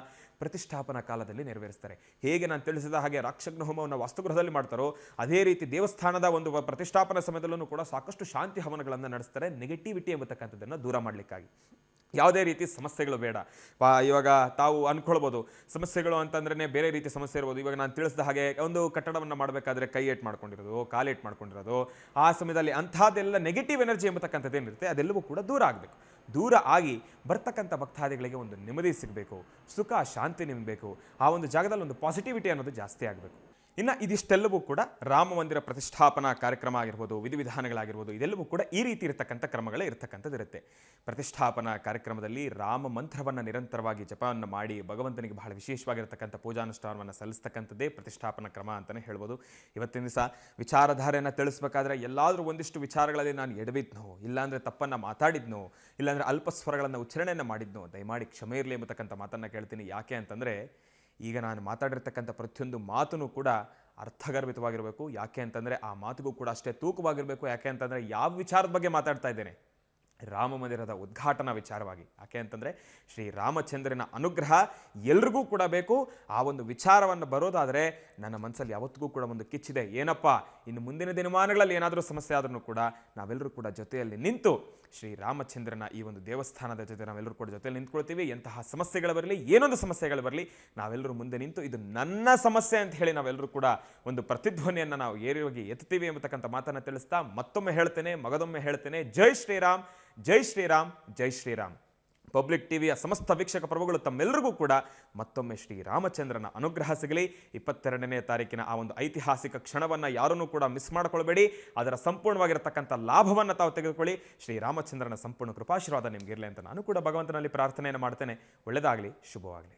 ಪ್ರತಿಷ್ಠಾಪನಾ ಕಾಲದಲ್ಲಿ ನೆರವೇರಿಸ್ತಾರೆ. ಹೇಗೆ ನಾನು ತಿಳಿಸಿದ ಹಾಗೆ ರಾಕ್ಷಗ್ನ ಹೋಮವನ್ನು ವಾಸ್ತುಗೃಹದಲ್ಲಿ ಮಾಡ್ತಾರೋ ಅದೇ ರೀತಿ ದೇವಸ್ಥಾನದ ಒಂದು ಪ್ರತಿಷ್ಠಾಪನಾ ಸಮಯದಲ್ಲೂ ಕೂಡ ಸಾಕಷ್ಟು ಶಾಂತಿ ಹವನಗಳನ್ನು ನಡೆಸ್ತಾರೆ, ನೆಗೆಟಿವಿಟಿ ಎಂಬತಕ್ಕಂಥದ್ದನ್ನು ದೂರ ಮಾಡಲಿಕ್ಕಾಗಿ. ಯಾವುದೇ ರೀತಿ ಸಮಸ್ಯೆಗಳು ಬೇಡ. ಇವಾಗ ತಾವು ಅನ್ಕೊಳ್ಬೋದು ಸಮಸ್ಯೆಗಳು ಅಂತಂದ್ರೆ ಬೇರೆ ರೀತಿ ಸಮಸ್ಯೆ ಇರ್ಬೋದು. ಇವಾಗ ನಾನು ತಿಳಿಸಿದ ಹಾಗೆ ಒಂದು ಕಟ್ಟಡವನ್ನು ಮಾಡಬೇಕಾದ್ರೆ ಕೈ ಏಟ್ ಮಾಡ್ಕೊಂಡಿರೋದು, ಕಾಲೇಟ್ ಮಾಡ್ಕೊಂಡಿರೋದು, ಆ ಸಮಯದಲ್ಲಿ ಅಂಥದ್ದೆಲ್ಲ ನೆಗೆಟಿವ್ ಎನರ್ಜಿ ಎಂಬತಕ್ಕಂಥದ್ದು ಏನಿರುತ್ತೆ ಅದೆಲ್ಲವೂ ಕೂಡ ದೂರ ಆಗಬೇಕು. ದೂರ ಆಗಿ ಬರ್ತಕ್ಕಂಥ ಭಕ್ತಾದಿಗಳಿಗೆ ಒಂದು ನೆಮ್ಮದಿ ಸಿಗಬೇಕು, ಸುಖ ಶಾಂತಿ ನಿಮ್ಮಬೇಕು, ಆ ಒಂದು ಜಾಗದಲ್ಲಿ ಒಂದು ಪಾಸಿಟಿವಿಟಿ ಅನ್ನೋದು ಜಾಸ್ತಿ ಆಗಬೇಕು. ಇನ್ನು ಇದಿಷ್ಟೆಲ್ಲವೂ ಕೂಡ ರಾಮ ಮಂದಿರ ಪ್ರತಿಷ್ಠಾಪನಾ ಕಾರ್ಯಕ್ರಮ ಆಗಿರ್ಬೋದು, ವಿಧಿವಿಧಾನಗಳಾಗಿರ್ಬೋದು, ಇದೆಲ್ಲವೂ ಕೂಡ ಈ ರೀತಿ ಇರತಕ್ಕಂಥ ಕ್ರಮಗಳೇ ಇರತಕ್ಕಂಥದ್ದು ಇರುತ್ತೆ. ಪ್ರತಿಷ್ಠಾಪನಾ ಕಾರ್ಯಕ್ರಮದಲ್ಲಿ ರಾಮ ಮಂತ್ರವನ್ನು ನಿರಂತರವಾಗಿ ಜಪವನ್ನು ಮಾಡಿ ಭಗವಂತನಿಗೆ ಬಹಳ ವಿಶೇಷವಾಗಿರತಕ್ಕಂಥ ಪೂಜಾನುಷ್ಠಾನವನ್ನು ಸಲ್ಲಿಸ್ತಕ್ಕಂಥದ್ದೇ ಪ್ರತಿಷ್ಠಾಪನಾ ಕ್ರಮ ಅಂತಲೇ ಹೇಳ್ಬೋದು. ಇವತ್ತಿನ ದಿವಸ ವಿಚಾರಧಾರೆಯನ್ನು ತಿಳಿಸ್ಬೇಕಾದ್ರೆ ಎಲ್ಲಾದರೂ ಒಂದಿಷ್ಟು ವಿಚಾರಗಳಲ್ಲಿ ನಾನು ಎಡವಿದ್ನೋ, ಇಲ್ಲಾಂದರೆ ತಪ್ಪನ್ನು ಮಾತಾಡಿದ್ನೋ, ಇಲ್ಲಾಂದರೆ ಅಲ್ಪ ಸ್ವರಗಳನ್ನು ಉಚ್ಚಾರಣೆಯನ್ನು ಮಾಡಿದ್ನೋ ದಯಮಾಡಿ ಕ್ಷಮೆ ಇರಲಿ ಎಂಬತಕ್ಕಂಥ ಮಾತನ್ನು ಕೇಳ್ತೀನಿ. ಯಾಕೆ ಅಂತಂದರೆ ಈಗ ನಾನು ಮಾತಾಡಿರ್ತಕ್ಕಂಥ ಪ್ರತಿಯೊಂದು ಮಾತನ್ನು ಕೂಡ ಅರ್ಥಗರ್ಭಿತವಾಗಿರಬೇಕು. ಯಾಕೆ ಅಂತಂದರೆ ಆ ಮಾತಿಗೂ ಕೂಡ ಅಷ್ಟೇ ತೂಕವಾಗಿರಬೇಕು. ಯಾಕೆ ಅಂತಂದರೆ ಯಾವ ವಿಚಾರದ ಬಗ್ಗೆ ಮಾತಾಡ್ತಾ ಇದ್ದೇನೆ? ರಾಮ ಮಂದಿರದ ಉದ್ಘಾಟನಾ ವಿಚಾರವಾಗಿ. ಯಾಕೆ ಅಂತಂದರೆ ಶ್ರೀರಾಮಚಂದ್ರನ ಅನುಗ್ರಹ ಎಲ್ರಿಗೂ ಕೂಡ ಬೇಕು. ಆ ಒಂದು ವಿಚಾರವನ್ನು ಬರೋದಾದರೆ ನನ್ನ ಮನಸ್ಸಲ್ಲಿ ಯಾವತ್ತಿಗೂ ಕೂಡ ಒಂದು ಕಿಚ್ಚಿದೆ, ಏನಪ್ಪ ಇನ್ನು ಮುಂದಿನ ದಿನಮಾನಗಳಲ್ಲಿ ಏನಾದರೂ ಸಮಸ್ಯೆ ಆದ್ರೂ ಕೂಡ ನಾವೆಲ್ಲರೂ ಕೂಡ ಜೊತೆಯಲ್ಲಿ ನಿಂತು ಶ್ರೀರಾಮಚಂದ್ರನ ಈ ಒಂದು ದೇವಸ್ಥಾನದ ಜೊತೆ ನಾವೆಲ್ಲರೂ ಕೂಡ ಜೊತೆಯಲ್ಲಿ ನಿಂತ್ಕೊಳ್ತೀವಿ. ಎಂತಹ ಸಮಸ್ಯೆಗಳು ಬರಲಿ, ಏನೊಂದು ಸಮಸ್ಯೆಗಳು ಬರಲಿ, ನಾವೆಲ್ಲರೂ ಮುಂದೆ ನಿಂತು ಇದು ನನ್ನ ಸಮಸ್ಯೆ ಅಂತ ಹೇಳಿ ನಾವೆಲ್ಲರೂ ಕೂಡ ಒಂದು ಪ್ರತಿಧ್ವನಿಯನ್ನು ನಾವು ಏರಿಯಾಗಿ ಎತ್ತುತ್ತೀವಿ ಎಂಬತಕ್ಕಂಥ ಮಾತನ್ನು ತಿಳಿಸ್ತಾ ಮತ್ತೊಮ್ಮೆ ಹೇಳ್ತೇನೆ, ಮಗದೊಮ್ಮೆ ಹೇಳ್ತೇನೆ, ಜೈ ಶ್ರೀರಾಮ್, ಜೈ ಶ್ರೀರಾಮ್, ಜೈ ಶ್ರೀರಾಮ್. ಪಬ್ಲಿಕ್ ಟಿವಿಯ ಸಮಸ್ತ ವೀಕ್ಷಕ ಪ್ರಭುಗಳು ತಮ್ಮೆಲ್ಲರಿಗೂ ಕೂಡ ಮತ್ತೊಮ್ಮೆ ಶ್ರೀರಾಮಚಂದ್ರನ ಅನುಗ್ರಹ ಸಿಗಲಿ. 22ನೇ ತಾರೀಕಿನ ಆ ಒಂದು ಐತಿಹಾಸಿಕ ಕ್ಷಣವನ್ನು ಯಾರನ್ನೂ ಕೂಡ ಮಿಸ್ ಮಾಡ್ಕೊಳ್ಬೇಡಿ. ಅದರ ಸಂಪೂರ್ಣವಾಗಿರತಕ್ಕಂಥ ಲಾಭವನ್ನು ತಾವು ತೆಗೆದುಕೊಳ್ಳಿ. ಶ್ರೀರಾಮಚಂದ್ರನ ಸಂಪೂರ್ಣ ಕೃಪಾಶೀರ್ವಾದ ನಿಮಗಿರಲಿ ಅಂತ ನಾನು ಕೂಡ ಭಗವಂತನಲ್ಲಿ ಪ್ರಾರ್ಥನೆಯನ್ನು ಮಾಡ್ತೇನೆ. ಒಳ್ಳೆಯದಾಗಲಿ, ಶುಭವಾಗಲಿ.